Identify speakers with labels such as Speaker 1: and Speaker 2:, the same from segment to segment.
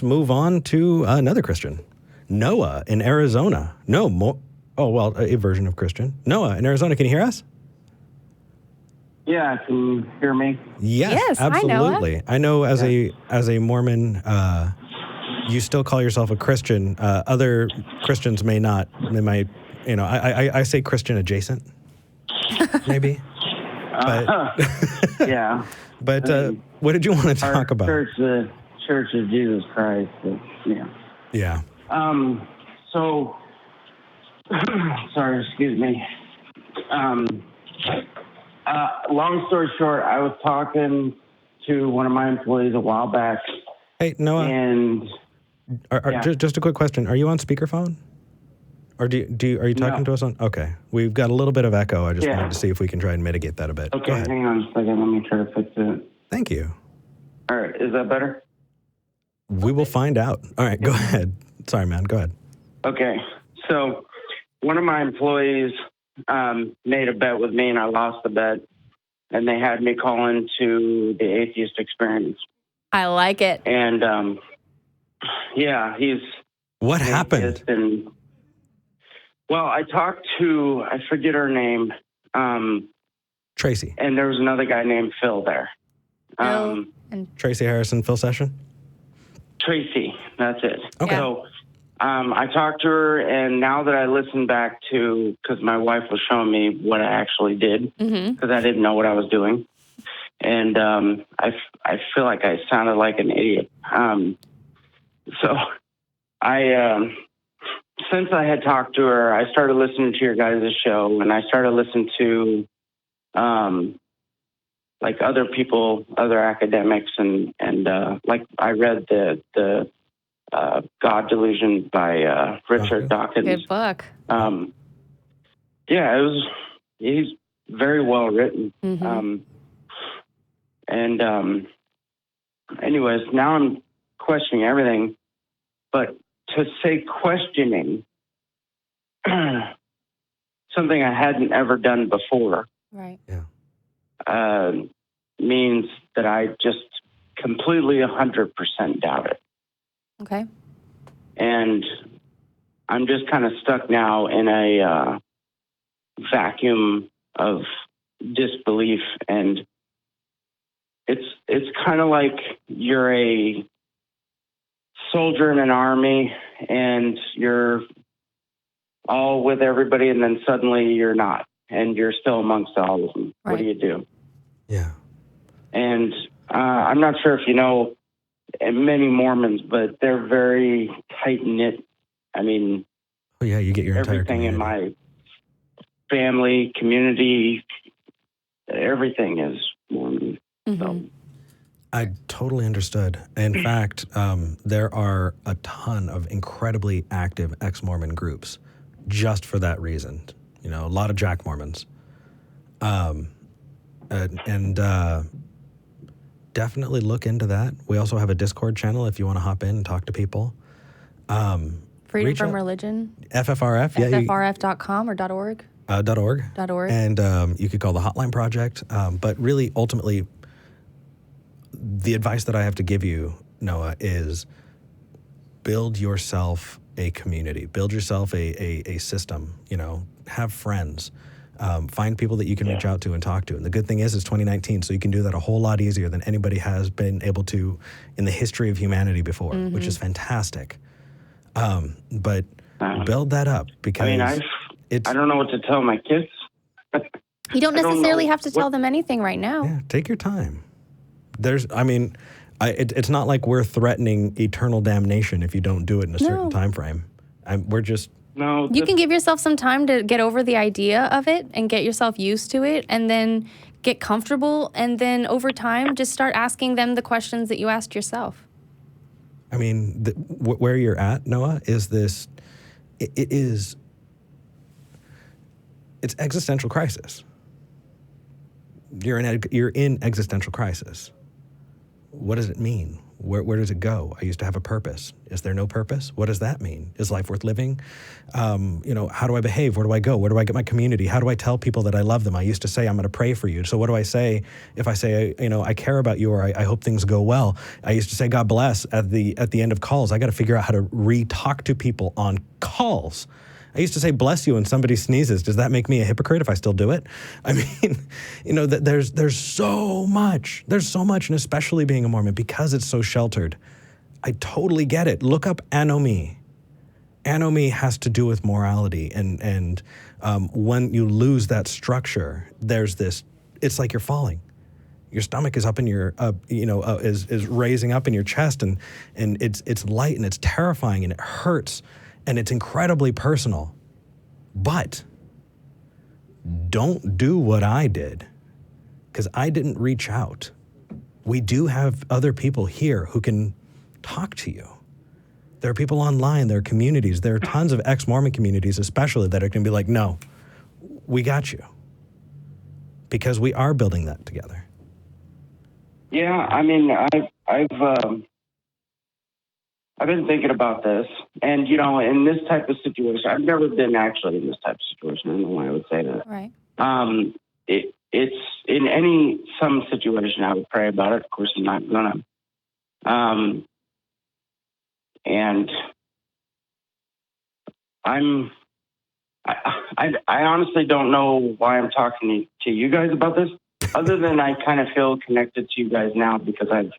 Speaker 1: move on to another Christian. Noah in Arizona. A version of Christian. Noah in Arizona, can you hear us?
Speaker 2: Yeah, can you hear me?
Speaker 1: Yes, absolutely.
Speaker 3: Hi, Noah.
Speaker 1: I know as a Mormon, you still call yourself a Christian. Other Christians may not. They might, I say Christian adjacent, maybe. But
Speaker 2: yeah.
Speaker 1: But what did you want to talk about?
Speaker 2: The Church of Jesus Christ. Yeah.
Speaker 1: Yeah.
Speaker 2: So, sorry, excuse me. Long story short, I was talking to one of my employees a while back.
Speaker 1: Hey, Noah.
Speaker 2: And
Speaker 1: just a quick question: are you on speakerphone, or are you talking to us on? Okay, we've got a little bit of echo. I just wanted to see if we can try and mitigate that a bit.
Speaker 2: Okay, hang on a second. Let me try to fix it.
Speaker 1: Thank you.
Speaker 2: All right, is that better?
Speaker 1: We will find out. All right, go ahead. Sorry, man. Go ahead.
Speaker 2: Okay, so one of my employees made a bet with me, and I lost the bet, and they had me call into the Atheist Experience.
Speaker 3: I like it.
Speaker 2: And he's
Speaker 1: what happened?
Speaker 2: Well, I talked to, I forget her name,
Speaker 1: Tracy,
Speaker 2: and there was another guy named Phil there.
Speaker 3: And
Speaker 1: Tracy Harrison, Phil Session.
Speaker 2: Tracy, that's it.
Speaker 1: Okay.
Speaker 2: So I talked to her, and now that I listen back to, because my wife was showing me what I actually did, because I didn't know what I was doing, and I feel like I sounded like an idiot. So I, since I had talked to her, I started listening to your guys' show, and I started listening to like other people, other academics, and like I read the God Delusion by Richard Dawkins.
Speaker 3: good book.
Speaker 2: He's very well written. Anyways, now I'm questioning everything, but to say questioning something I hadn't ever done before,
Speaker 3: right?
Speaker 1: Yeah.
Speaker 2: Means that I just completely 100% doubt it.
Speaker 3: Okay.
Speaker 2: And I'm just kind of stuck now in a vacuum of disbelief, and it's kind of like you're a soldier in an army and you're all with everybody, and then suddenly you're not, and you're still amongst all of them.
Speaker 3: Right.
Speaker 2: What do you do?
Speaker 1: Yeah.
Speaker 2: And I'm not sure if you know many Mormons, but they're very tight-knit. I mean,
Speaker 1: you get your entire
Speaker 2: everything
Speaker 1: community.
Speaker 2: in my family, community, everything is Mormon. So.
Speaker 1: I totally understood. In fact, there are a ton of incredibly active ex-Mormon groups just for that reason. A lot of Jack Mormons. Definitely look into that. We also have a Discord channel if you want to hop in and talk to people.
Speaker 3: Freedom from Religion.
Speaker 1: FFRF.
Speaker 3: FFRF.com or .org?
Speaker 1: .org.
Speaker 3: .org.
Speaker 1: And you could call the Hotline Project. But really, ultimately, the advice that I have to give you, Noah, is build yourself a community. Build yourself a system. Have friends. Find people that you can reach out to and talk to. And the good thing is it's 2019, so you can do that a whole lot easier than anybody has been able to in the history of humanity before, which is fantastic. But build that up, because
Speaker 2: I don't know what to tell my kids.
Speaker 3: You don't necessarily have to tell them anything right now.
Speaker 1: Yeah, take your time. It's not like we're threatening eternal damnation if you don't do it in a certain time frame. We're just...
Speaker 2: No,
Speaker 3: you can give yourself some time to get over the idea of it and get yourself used to it, and then get comfortable, and then over time just start asking them the questions that you asked yourself.
Speaker 1: I mean, where you're at, Noah, is this... It's existential crisis. You're in existential crisis. What does it mean? Where does it go? I used to have a purpose. Is there no purpose? What does that mean? Is life worth living? How do I behave? Where do I go? Where do I get my community? How do I tell people that I love them? I used to say, I'm going to pray for you. So what do I say if I say, I care about you, or I hope things go well? I used to say, God bless at the end of calls. I got to figure out how to re-talk to people on calls. I used to say, bless you, when somebody sneezes. Does that make me a hypocrite if I still do it? I mean, there's so much. There's so much, and especially being a Mormon, because it's so sheltered. I totally get it. Look up anomie. Anomie has to do with morality. And when you lose that structure, there's this, it's like you're falling. Your stomach is up in your, is raising up in your chest, and it's light, and it's terrifying, and it hurts. And it's incredibly personal. But don't do what I did, because I didn't reach out. We do have other people here who can talk to you. There are people online, there are communities, there are tons of ex-Mormon communities especially that are going to be like, no, we got you. Because we are building that together.
Speaker 2: Yeah, I mean, I've been thinking about this, and in this type of situation, I've never been actually in this type of situation. I don't know why I would say that.
Speaker 3: Right.
Speaker 2: It's in some situation I would pray about it. Of course, I'm not gonna. And I honestly don't know why I'm talking to you guys about this, other than I kind of feel connected to you guys now because I've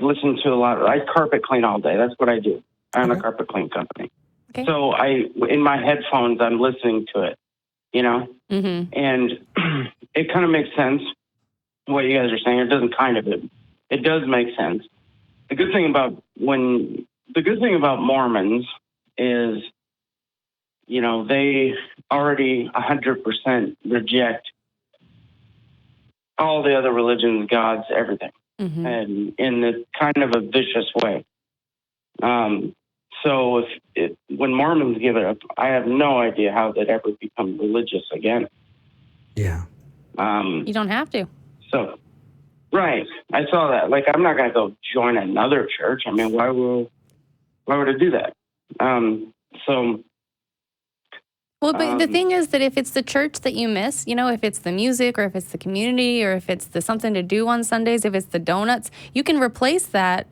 Speaker 2: listened to a lot. I carpet clean all day. That's what I do. I own a carpet clean company.
Speaker 3: Okay.
Speaker 2: So in my headphones, I'm listening to it,
Speaker 3: Mm-hmm.
Speaker 2: and it kind of makes sense what you guys are saying. It doesn't kind of, it does make sense. The good thing about Mormons is, they already 100% reject all the other religions, gods, everything.
Speaker 3: Mm-hmm.
Speaker 2: And in the kind of a vicious way. So when Mormons give it up, I have no idea how they'd ever become religious again.
Speaker 1: Yeah.
Speaker 3: You don't have to.
Speaker 2: So, right. I saw that. Like, I'm not going to go join another church. I mean, why would I do that?
Speaker 3: Well, but the thing is that if it's the church that you miss, if it's the music, or if it's the community, or if it's the something to do on Sundays, if it's the donuts, you can replace that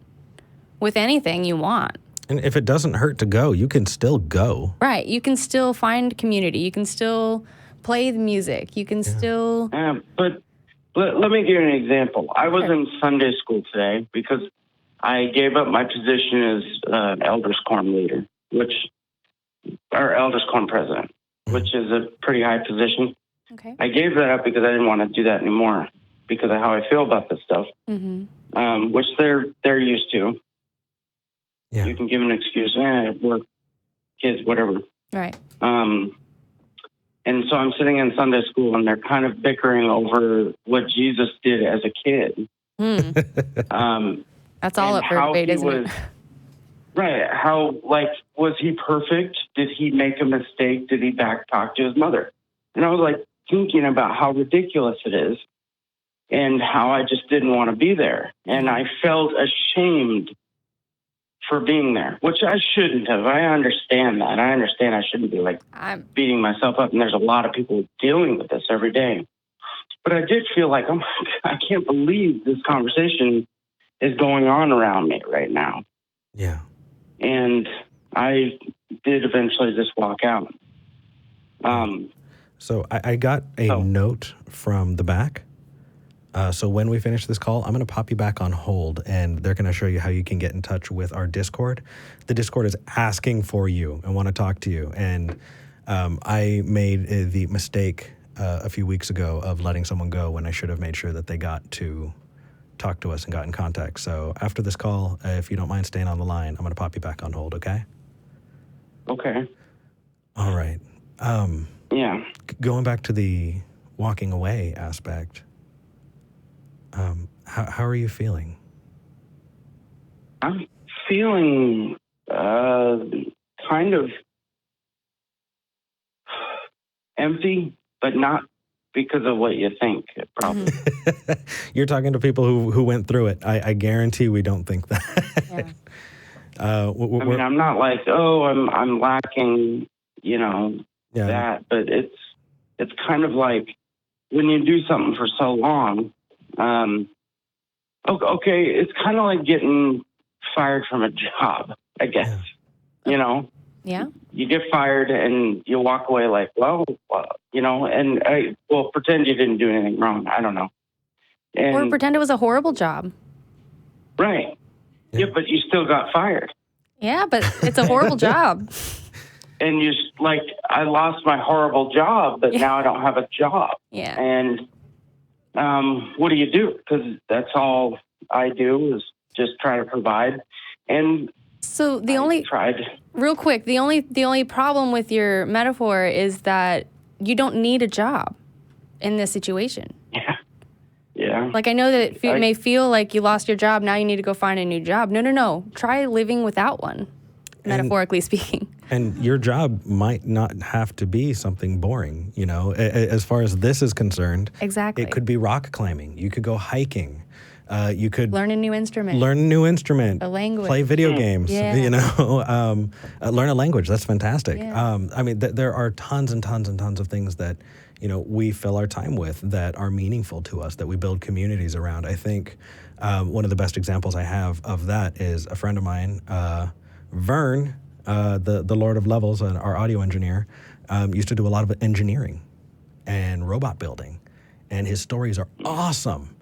Speaker 3: with anything you want.
Speaker 1: And if it doesn't hurt to go, you can still go.
Speaker 3: Right. You can still find community. You can still play the music. You can still...
Speaker 2: But let me give you an example. I was in Sunday school today because I gave up my position as elders quorum leader, or elders quorum president, which is a pretty high position.
Speaker 3: Okay.
Speaker 2: I gave that up because I didn't want to do that anymore because of how I feel about this stuff, which they're used to.
Speaker 1: Yeah.
Speaker 2: You can give an excuse, work, kids, whatever.
Speaker 3: Right.
Speaker 2: And so I'm sitting in Sunday school, and they're kind of bickering over what Jesus did as a kid.
Speaker 3: That's all up for debate, isn't it?
Speaker 2: Right. How, was he perfect? Did he make a mistake? Did he backtalk to his mother? And I was thinking about how ridiculous it is and how I just didn't want to be there. And I felt ashamed for being there, which I shouldn't have. I understand that. I understand I shouldn't be beating myself up. And there's a lot of people dealing with this every day. But I did feel like, oh my God, I can't believe this conversation is going on around me right now.
Speaker 1: Yeah.
Speaker 2: And I did eventually just walk out.
Speaker 1: So I got a note from the back. So when we finish this call, I'm going to pop you back on hold, and they're going to show you how you can get in touch with our Discord. The Discord is asking for you and want to talk to you. And I made the mistake a few weeks ago of letting someone go when I should have made sure that they got to talk to us and got in contact. So after this call, if you don't mind staying on the line, I'm going to pop you back on hold, okay?
Speaker 2: Okay.
Speaker 1: All right.
Speaker 2: Yeah.
Speaker 1: Going back to the walking away aspect, how are you feeling?
Speaker 2: I'm feeling kind of empty, but not because of what you think, probably.
Speaker 1: You're talking to people who went through it. I guarantee we don't think that.
Speaker 3: Yeah.
Speaker 2: I mean, I'm not like, oh, I'm lacking, that, but it's kind of like when you do something for so long, okay, it's kind of like getting fired from a job, I guess,
Speaker 3: Yeah.
Speaker 2: You get fired and you walk away like, well, and pretend you didn't do anything wrong. I don't know.
Speaker 3: Or pretend it was a horrible job.
Speaker 2: Right. Yeah, but you still got fired.
Speaker 3: Yeah, but it's a horrible job.
Speaker 2: And I lost my horrible job, but now I don't have a job.
Speaker 3: Yeah.
Speaker 2: And what do you do? Because that's all I do is just try to provide. And
Speaker 3: so
Speaker 2: tried.
Speaker 3: Real quick, the only problem with your metaphor is that you don't need a job in this situation.
Speaker 2: Yeah. Yeah.
Speaker 3: Like, I know that it may feel like you lost your job, now you need to go find a new job. No. Try living without one, metaphorically speaking.
Speaker 1: And your job might not have to be something boring, as far as this is concerned.
Speaker 3: Exactly.
Speaker 1: It could be rock climbing. You could go hiking. You could
Speaker 3: learn a new instrument.
Speaker 1: A language. Play video games.
Speaker 3: Yeah.
Speaker 1: Learn a language. That's fantastic.
Speaker 3: Yeah.
Speaker 1: There are tons and tons and tons of things that, we fill our time with that are meaningful to us, that we build communities around. I think one of the best examples I have of that is a friend of mine, Vern, the Lord of Levels, our audio engineer, used to do a lot of engineering and robot building. And his stories are awesome.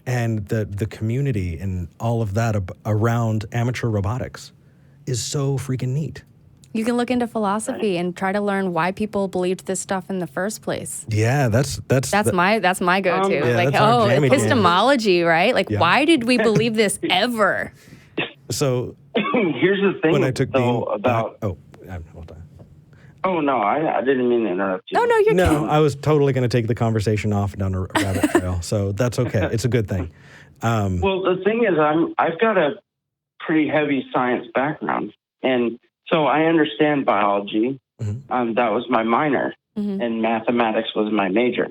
Speaker 1: And the community and all of that around amateur robotics is so freaking neat.
Speaker 3: You can look into philosophy and try to learn why people believed this stuff in the first place.
Speaker 1: Yeah, that's
Speaker 3: my go-to. Epistemology, right? Like, why did we believe this ever?
Speaker 1: So
Speaker 2: here's the thing,
Speaker 1: when I took
Speaker 2: about.
Speaker 1: hold on.
Speaker 2: Oh no, I didn't mean to interrupt you.
Speaker 3: No, you're good.
Speaker 1: I was totally going to take the conversation off down a rabbit trail, so that's okay. It's a good thing.
Speaker 2: Well, the thing is, I've got a pretty heavy science background, and so I understand biology.
Speaker 1: Mm-hmm.
Speaker 2: That was my minor, and mathematics was my major,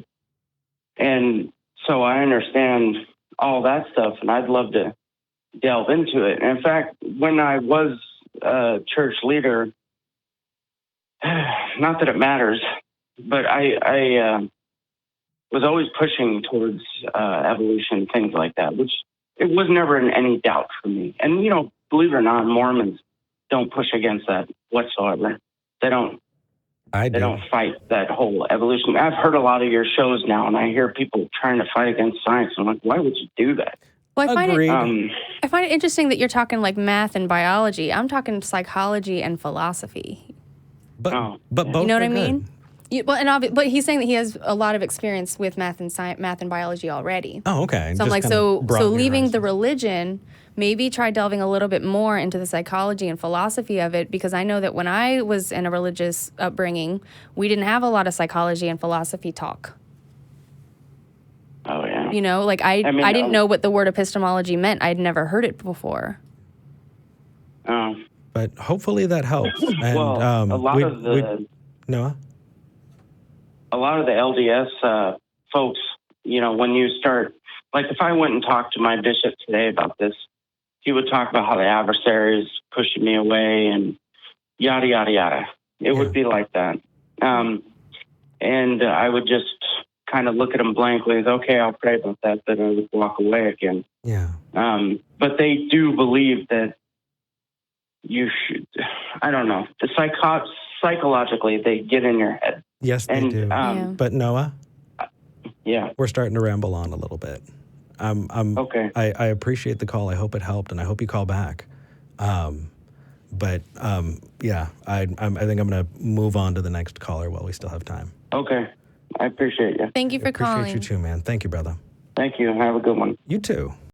Speaker 2: and so I understand all that stuff, and I'd love to delve into it. And in fact, when I was a church leader, not that it matters, but I was always pushing towards evolution, things like that, which it was never in any doubt for me. And, believe it or not, Mormons don't push against that whatsoever. They don't fight that whole evolution. I've heard a lot of your shows now, and I hear people trying to fight against science. I'm like, why would you do that?
Speaker 3: Well, I find it interesting that you're talking like math and biology. I'm talking psychology and philosophy.
Speaker 1: But both,
Speaker 3: you know what I
Speaker 1: good.
Speaker 3: mean? But he's saying that he has a lot of experience with math and biology already.
Speaker 1: Oh, okay.
Speaker 3: So I'm like, so leaving the religion, maybe try delving a little bit more into the psychology and philosophy of it, because I know that when I was in a religious upbringing, we didn't have a lot of psychology and philosophy talk.
Speaker 2: Oh, yeah.
Speaker 3: I didn't know what the word epistemology meant. I'd never heard it before.
Speaker 2: Oh.
Speaker 1: But hopefully that helps. And,
Speaker 2: a lot of the LDS folks, when you start, like if I went and talked to my bishop today about this, he would talk about how the adversary is pushing me away and yada, yada, yada. It would be like that. And I would just kind of look at him blankly as, okay, I'll pray about that, then I would walk away again.
Speaker 1: Yeah.
Speaker 2: But they do believe that you should, I don't know, psychologically, they get in your head.
Speaker 1: Yes, they do. But Noah?
Speaker 2: Yeah.
Speaker 1: We're starting to ramble on a little bit.
Speaker 2: Okay.
Speaker 1: I appreciate the call. I hope it helped, and I hope you call back. I think I'm going to move on to the next caller while we still have time.
Speaker 2: Okay. I appreciate you.
Speaker 3: Thank you for calling.
Speaker 1: I appreciate you too, man. Thank you, brother.
Speaker 2: Thank you. Have a good one.
Speaker 1: You too.